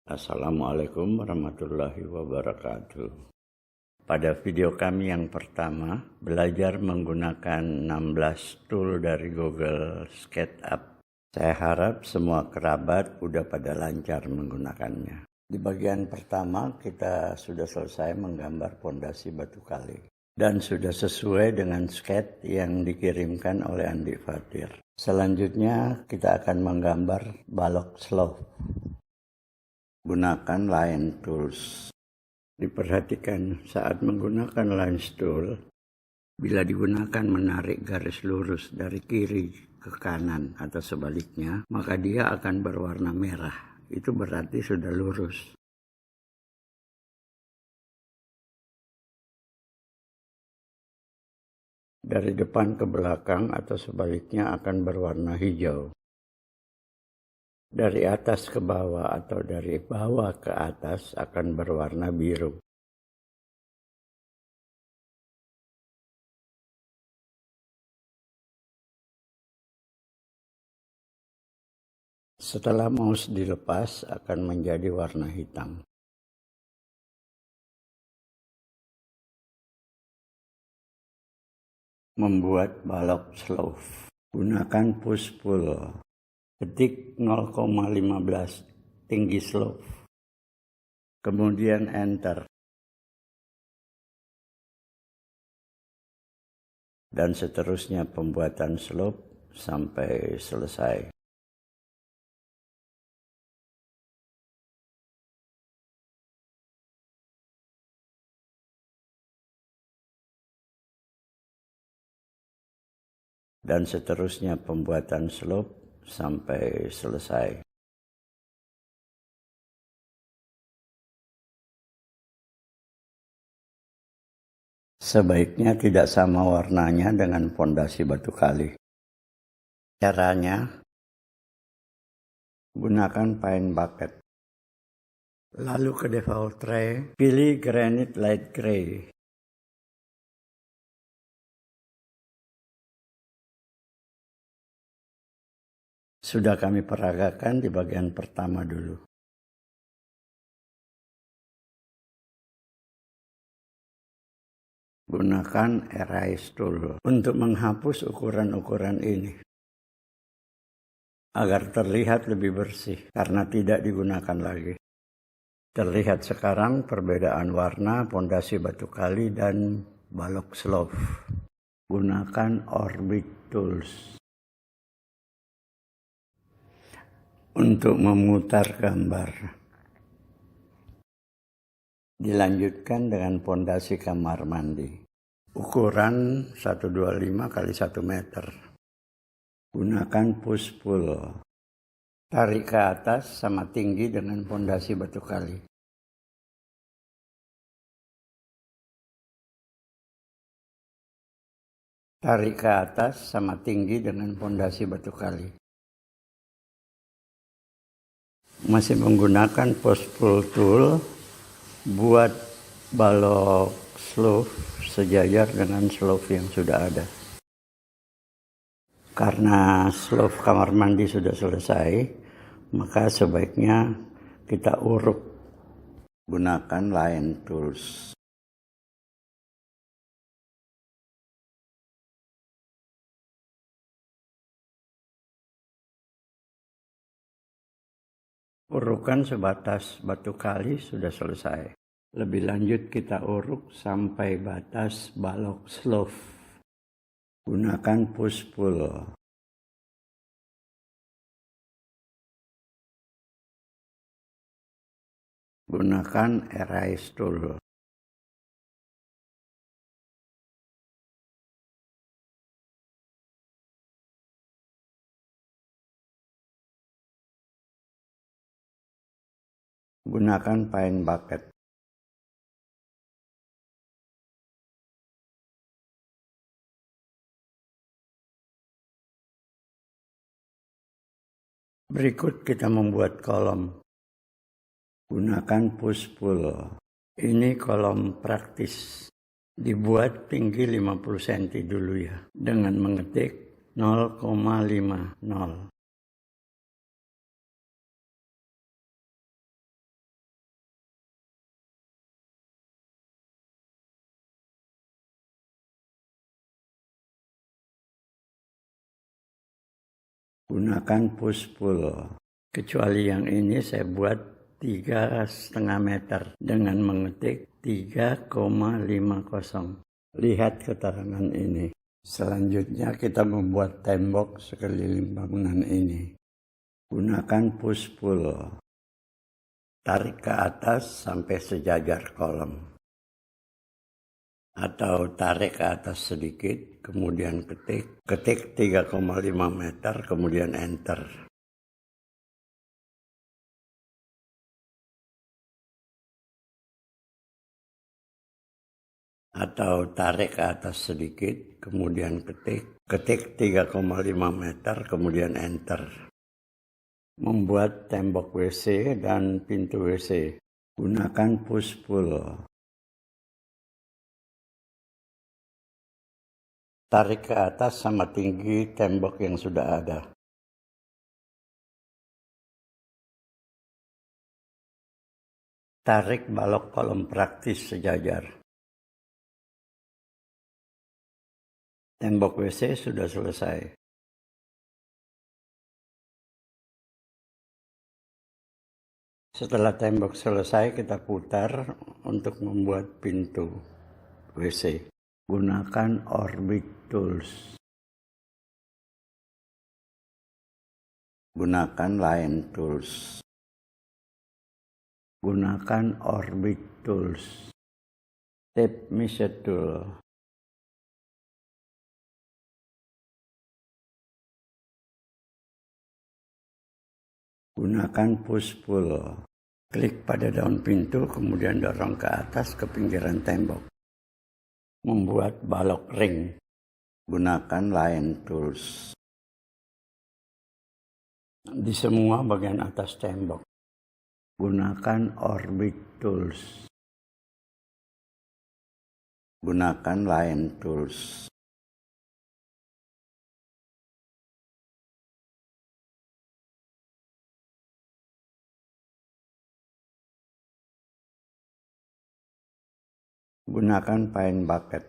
Assalamualaikum warahmatullahi wabarakatuh. Pada video kami yang pertama, belajar menggunakan 16 tool dari Google SketchUp. Saya harap semua kerabat udah pada lancar menggunakannya. Di bagian pertama, kita sudah selesai menggambar pondasi batu kali. Dan sudah sesuai dengan sketch yang dikirimkan oleh Andi Fatir. Selanjutnya, kita akan menggambar balok slope. Gunakan line tools. Diperhatikan saat menggunakan line tool, bila digunakan menarik garis lurus dari kiri ke kanan atau sebaliknya, maka dia akan berwarna merah. Itu berarti sudah lurus. Dari depan ke belakang atau sebaliknya akan berwarna hijau. Dari atas ke bawah atau dari bawah ke atas akan berwarna biru. Setelah mouse dilepas akan menjadi warna hitam. Membuat balok slope. Gunakan push pull. Ketik 0,15 tinggi slope. Kemudian enter. Dan seterusnya pembuatan slope sampai selesai. Dan seterusnya pembuatan slope sampai selesai. Sebaiknya tidak sama warnanya dengan pondasi batu kali. Caranya, gunakan paint bucket. Lalu ke default tray, pilih granite light gray. Sudah kami peragakan di bagian pertama dulu. Gunakan erase tool untuk menghapus ukuran-ukuran ini. Agar terlihat lebih bersih karena tidak digunakan lagi. Terlihat sekarang perbedaan warna pondasi batu kali dan balok slope. Gunakan orbit tools. Untuk memutar gambar. Dilanjutkan dengan pondasi kamar mandi. Ukuran 125 x 1 meter. Gunakan push pull. Tarik ke atas sama tinggi dengan pondasi batu kali. Tarik ke atas sama tinggi dengan pondasi batu kali. Masih menggunakan push pull tool buat balok slope sejajar dengan slope yang sudah ada. Karena slope kamar mandi sudah selesai, maka sebaiknya kita uruk. Gunakan line tools. Urukan sebatas batu kali sudah selesai. Lebih lanjut kita uruk sampai batas balok slope. Gunakan push pull. Gunakan erase tool. Gunakan paint bucket. Berikut kita membuat kolom. Gunakan push pull. Ini kolom praktis. Dibuat tinggi 50 cm dulu ya. Dengan mengetik 0,50. Gunakan push pull. Kecuali yang ini saya buat 3,5 meter dengan mengetik 3,50. Lihat keterangan ini. Selanjutnya kita membuat tembok sekeliling bangunan ini. Gunakan push pull. Tarik ke atas sampai sejajar kolom. Atau tarik ke atas sedikit, kemudian ketik 3,5 meter, kemudian enter. Atau tarik ke atas sedikit, kemudian ketik 3,5 meter, kemudian enter. Membuat tembok WC dan pintu WC. Gunakan push pull. Tarik ke atas sama tinggi tembok yang sudah ada. Tarik balok kolom praktis sejajar. Tembok WC sudah selesai. Setelah tembok selesai, kita putar untuk membuat pintu WC. Gunakan Orbit Tools. Gunakan Line Tools. Gunakan Orbit Tools. Tape Measure Tool. Gunakan push pull. Klik pada daun pintu, kemudian dorong ke atas ke pinggiran tembok. Membuat balok ring. Gunakan Line Tools. Di semua bagian atas tembok. Gunakan Orbit Tools. Gunakan Line Tools. Gunakan Pine Bucket.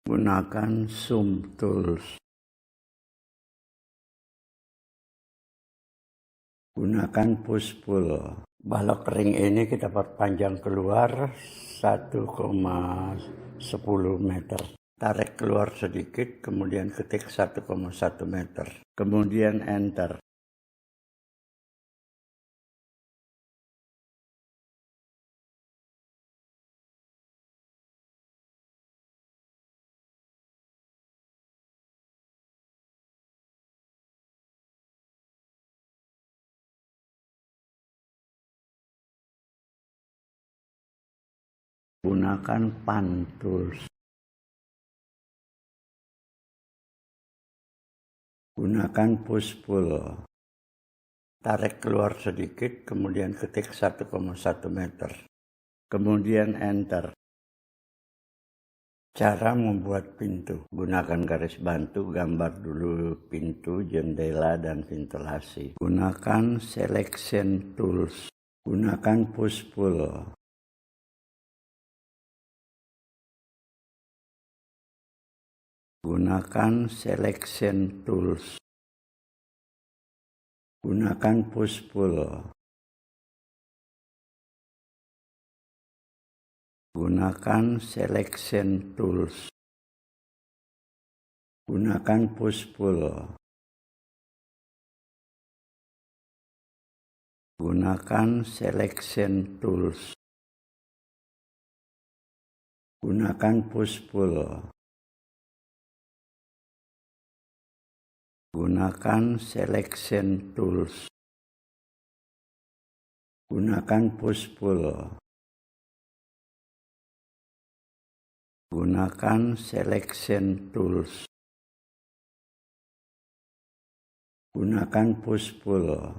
Gunakan Zoom Tools. Gunakan push pull. Balok ring ini kita perpanjang keluar 1,10 meter. Tarik keluar sedikit, kemudian ketik 1,1 meter. Kemudian enter. Gunakan Pan Tools. Gunakan push pull. Tarik keluar sedikit, kemudian ketik 1,1 meter. Kemudian enter. Cara membuat pintu. Gunakan garis bantu, gambar dulu pintu, jendela, dan ventilasi. Gunakan Selection Tools. Gunakan push pull. Gunakan Selection Tools. Gunakan push pull. Gunakan Selection Tools. Gunakan push pull. Gunakan Selection Tools. Gunakan push pull. Gunakan Selection Tools. Gunakan push pull. Gunakan Selection Tools. Gunakan push pull.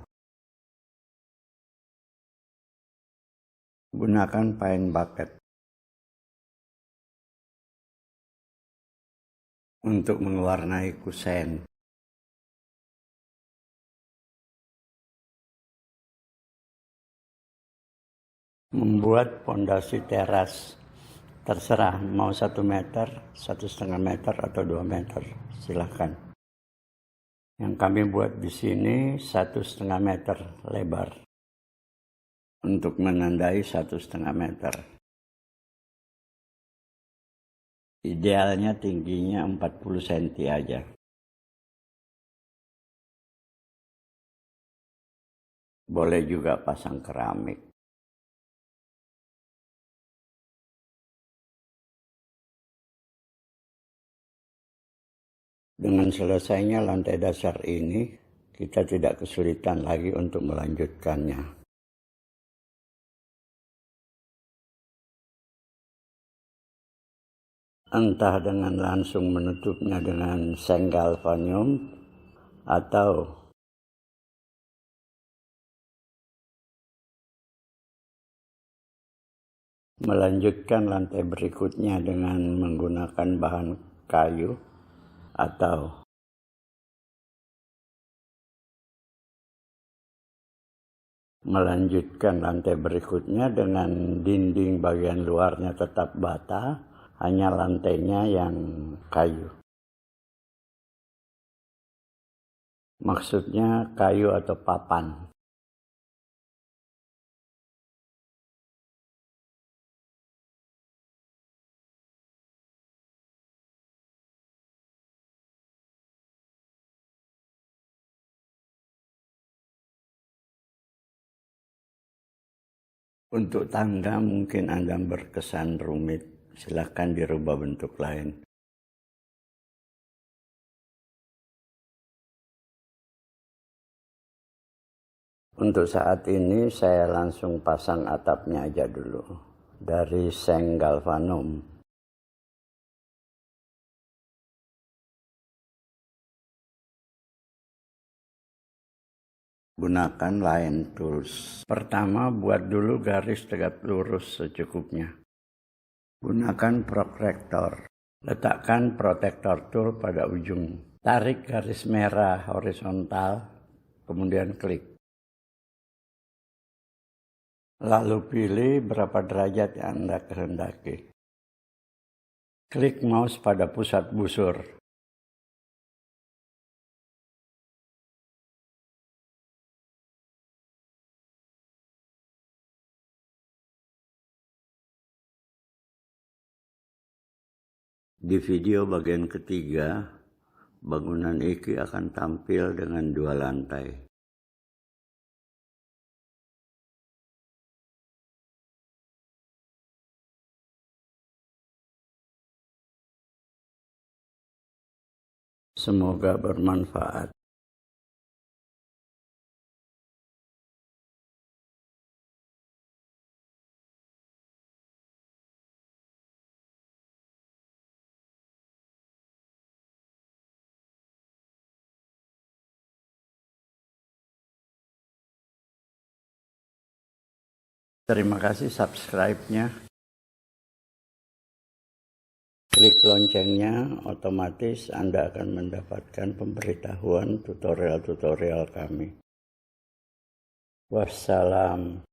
Gunakan Pine Bucket. untuk mewarnai kusen. Membuat pondasi teras, terserah mau 1 meter, 1,5 meter atau 2 meter, silahkan. Yang kami buat di sini 1,5 meter lebar untuk menandai 1,5 meter. Idealnya tingginya 40 cm aja. Boleh juga pasang keramik. Dengan selesainya lantai dasar ini, kita tidak kesulitan lagi untuk melanjutkannya. Entah dengan langsung menutupnya dengan seng galvanium atau melanjutkan lantai berikutnya dengan menggunakan bahan kayu atau melanjutkan lantai berikutnya dengan dinding bagian luarnya tetap bata, hanya lantainya yang kayu. Maksudnya kayu atau papan. Untuk tangga mungkin Anda berkesan rumit, silakan dirubah bentuk lain. Untuk saat ini saya langsung pasang atapnya aja dulu dari seng galvanum. Gunakan line tools. Pertama, buat dulu garis tegak lurus secukupnya. Gunakan protractor. Letakkan protractor tool pada ujung. Tarik garis merah horizontal, kemudian klik. Lalu pilih berapa derajat yang Anda kehendaki. Klik mouse pada pusat busur. Di video bagian ketiga, bangunan iki akan tampil dengan 2 lantai. Semoga bermanfaat. Terima kasih subscribe-nya. Klik loncengnya, otomatis Anda akan mendapatkan pemberitahuan tutorial-tutorial kami. Wassalam.